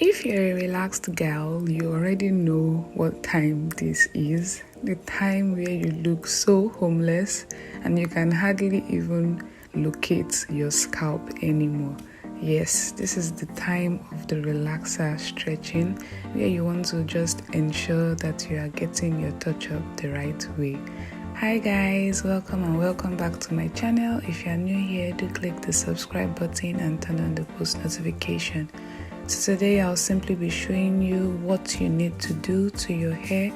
If you're a relaxed gal, you already know what time this is. The time where you look so homeless and you can hardly even locate your scalp anymore. Yes, this is the time of the relaxer stretching, where you want to just ensure that you are getting your touch-up the right way. Hi guys, welcome back to my channel. If you are new here, do click the subscribe button and turn on the post notification. So today I'll simply be showing you what you need to do to your hair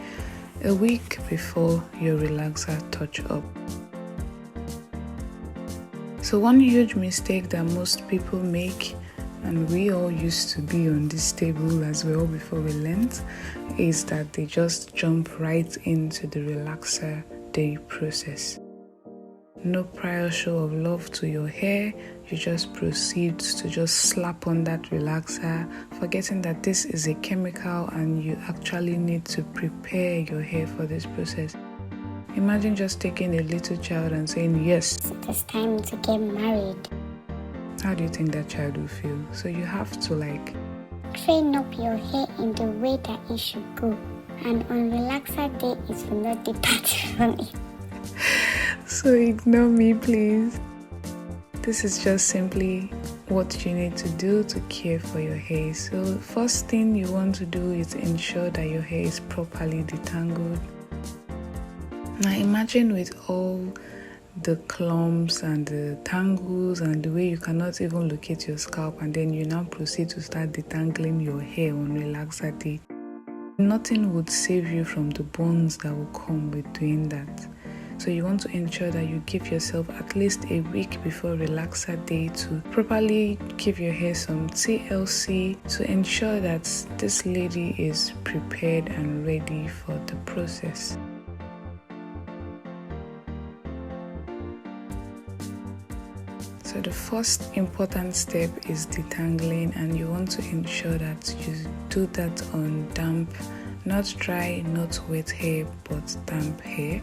a week before your relaxer touch-up. So one huge mistake that most people make, and we all used to be on this table as well before we learned, is that they just jump right into the relaxer day process. No prior show of love to your hair, you just proceed to just slap on that relaxer, forgetting that this is a chemical and you actually need to prepare your hair for this process. Imagine just taking a little child and saying, yes, it is time to get married. How do you think that child will feel? So you have to train up your hair in the way that it should go. And on relaxer day, it will not depart from it. So ignore me, please. This is just simply what you need to do to care for your hair. So first thing you want to do is ensure that your hair is properly detangled. Now imagine with all the clumps and the tangles and the way you cannot even locate your scalp, and then you now proceed to start detangling your hair on relaxer day. Nothing would save you from the burns that will come with doing that. So you want to ensure that you give yourself at least a week before relaxer day to properly give your hair some TLC to ensure that this lady is prepared and ready for the process. So the first important step is detangling, and you want to ensure that you do that on damp, not dry, not wet hair, but damp hair.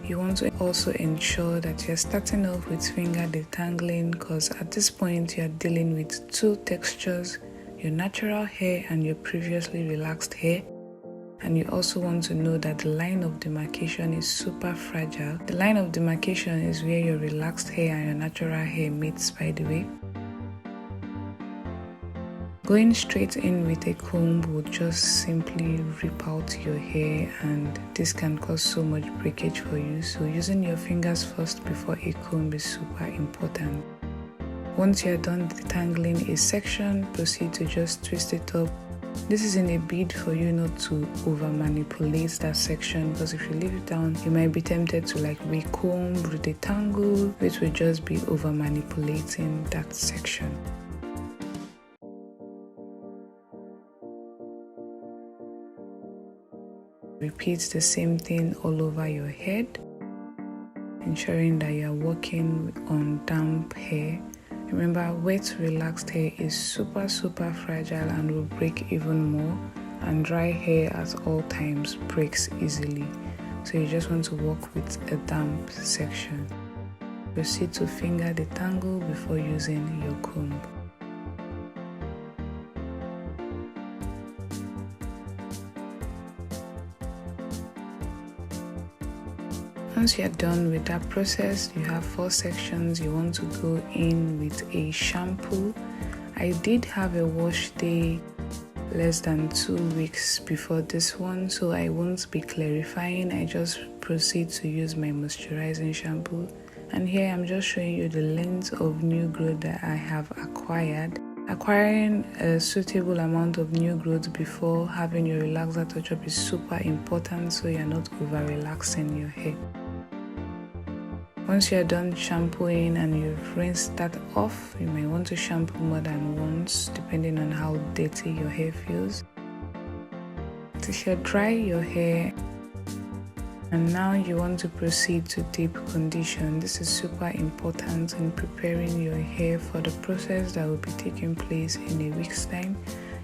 You want to also ensure that you're starting off with finger detangling, because at this point you're dealing with two textures, your natural hair and your previously relaxed hair. And you also want to know that the line of demarcation is super fragile. The line of demarcation is where your relaxed hair and your natural hair meets, by the way. Going straight in with a comb would just simply rip out your hair, and this can cause so much breakage for you. So using your fingers first before a comb is super important. Once you're done detangling a section, proceed to just twist it up. This is in a bid for you not to over manipulate that section, because if you leave it down, you might be tempted to recomb, detangle, which will just be over manipulating that section. Repeat the same thing all over your head, ensuring that you are working on damp hair. Remember, wet relaxed hair is super fragile and will break even more, and dry hair at all times breaks easily. So you just want to work with a damp section. Proceed to finger detangle before using your comb. Once you're done with that process, you have 4 sections. You want to go in with a shampoo. I did have a wash day less than 2 weeks before this one, so I won't be clarifying. I just proceed to use my moisturizing shampoo. And here I'm just showing you the length of new growth that I have acquired. Acquiring a suitable amount of new growth before having your relaxer touch-up is super important, so you're not over-relaxing your hair. Once you're done shampooing and you've rinsed that off, you may want to shampoo more than once depending on how dirty your hair feels. To dry your hair, and now you want to proceed to deep condition. This is super important in preparing your hair for the process that will be taking place in a week's time.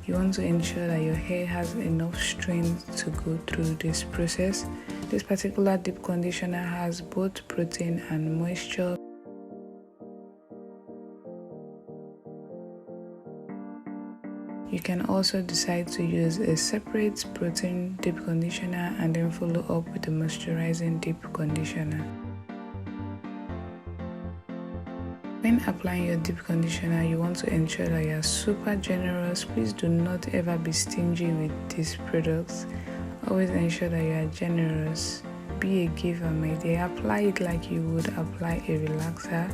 You want to ensure that your hair has enough strength to go through this process. This particular deep conditioner has both protein and moisture. You can also decide to use a separate protein deep conditioner and then follow up with a moisturizing deep conditioner. When applying your deep conditioner, you want to ensure that you are super generous. Please do not ever be stingy with these products. Always ensure that you are generous. Be a giver, my dear. Apply it like you would apply a relaxer.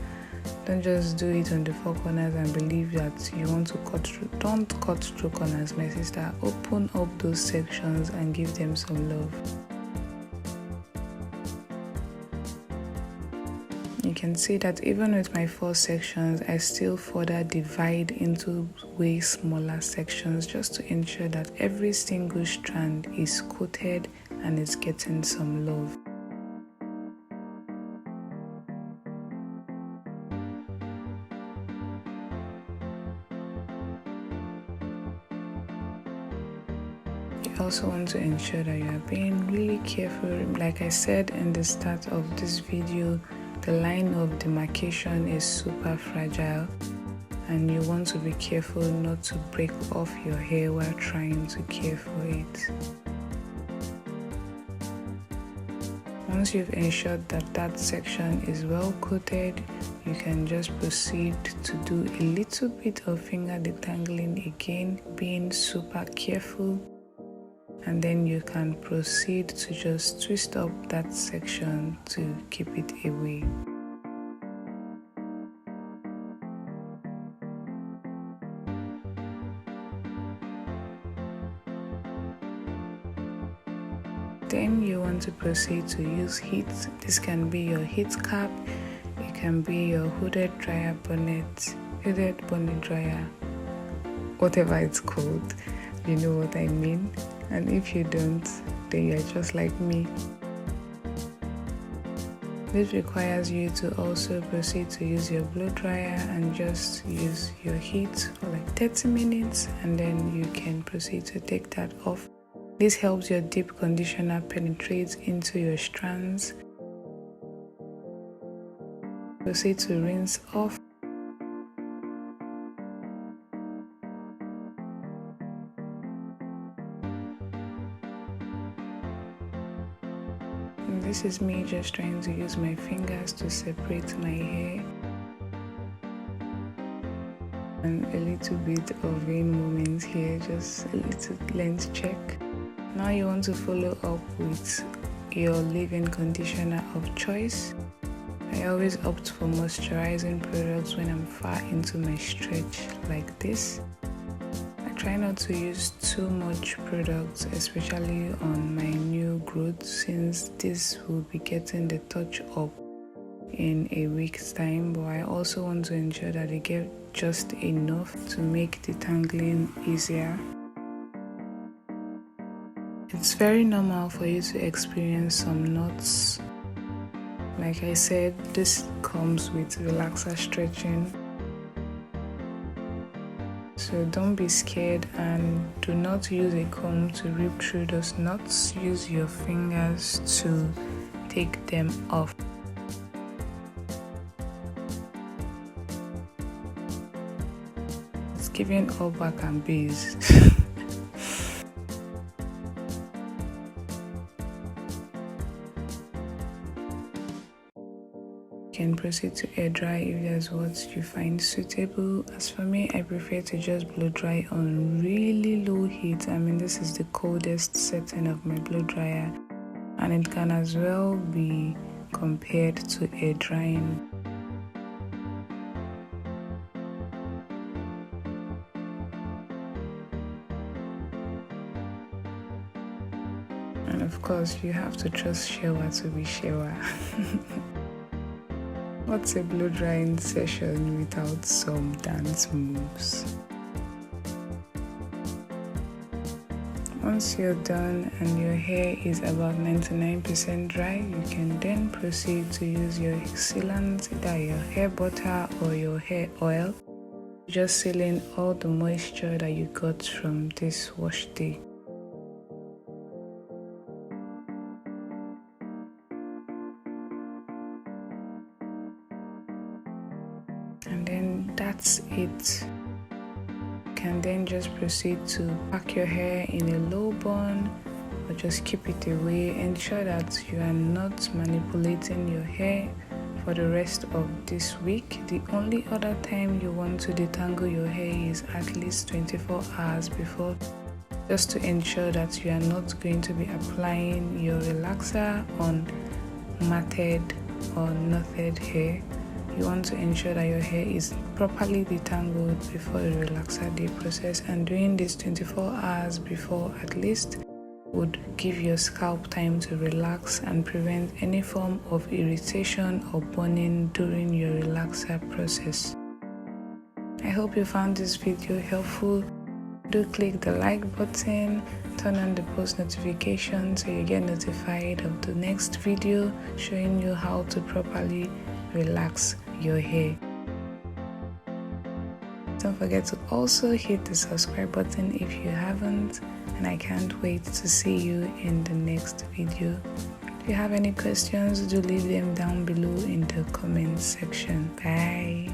Don't just do it on the four corners and believe that you want to cut through. Don't cut through corners, my sister. Open up those sections and give them some love. You can see that even with my 4 sections, I still further divide into way smaller sections just to ensure that every single strand is coated and is getting some love. You also want to ensure that you are being really careful. Like I said in the start of this video, the line of demarcation is super fragile and you want to be careful not to break off your hair while trying to care for it. Once you've ensured that that section is well coated, you can just proceed to do a little bit of finger detangling again, being super careful. And then you can proceed to just twist up that section to keep it away. Then you want to proceed to use heat. This can be your heat cap, it can be your hooded dryer bonnet, hooded bonnet dryer, whatever it's called. You know what I mean? And if you don't, then you're just like me. This requires you to also proceed to use your blow dryer and just use your heat for like 30 minutes and then you can proceed to take that off. This helps your deep conditioner penetrate into your strands. Proceed to rinse off. And this is me just trying to use my fingers to separate my hair. And a little bit of vein movements here, just a little length check. Now you want to follow up with your leave-in conditioner of choice. I always opt for moisturizing products when I'm far into my stretch like this. I try not to use too much products, especially on my new growth, since this will be getting the touch up in a week's time, but I also want to ensure that I get just enough to make detangling easier. It's very normal for you to experience some knots. Like I said, this comes with relaxer stretching. So don't be scared and do not use a comb to rip through those knots. Use your fingers to take them off. It's giving all back and base. You can proceed to air dry if that's what you find suitable. As for me, I prefer to just blow dry on really low heat. I mean, this is the coldest setting of my blow dryer, and it can as well be compared to air drying. And of course, you have to trust shower to be shower. What's a blow drying session without some dance moves? Once you're done and your hair is about 99% dry, you can then proceed to use your sealant, either your hair butter or your hair oil, just seal in all the moisture that you got from this wash day. And then that's it. You can then just proceed to pack your hair in a low bun or just keep it away. Ensure that you are not manipulating your hair for the rest of this week. The only other time you want to detangle your hair is at least 24 hours before, just to ensure that you are not going to be applying your relaxer on matted or knotted hair. You want to ensure that your hair is properly detangled before the relaxer day process, and doing this 24 hours before at least would give your scalp time to relax and prevent any form of irritation or burning during your relaxer process. I hope you found this video helpful. Do click the like button, turn on the post notification so you get notified of the next video showing you how to properly relax your hair. Don't forget to also hit the subscribe button if you haven't, and I can't wait to see you in the next video. If you have any questions, do leave them down below in the comment section. Bye.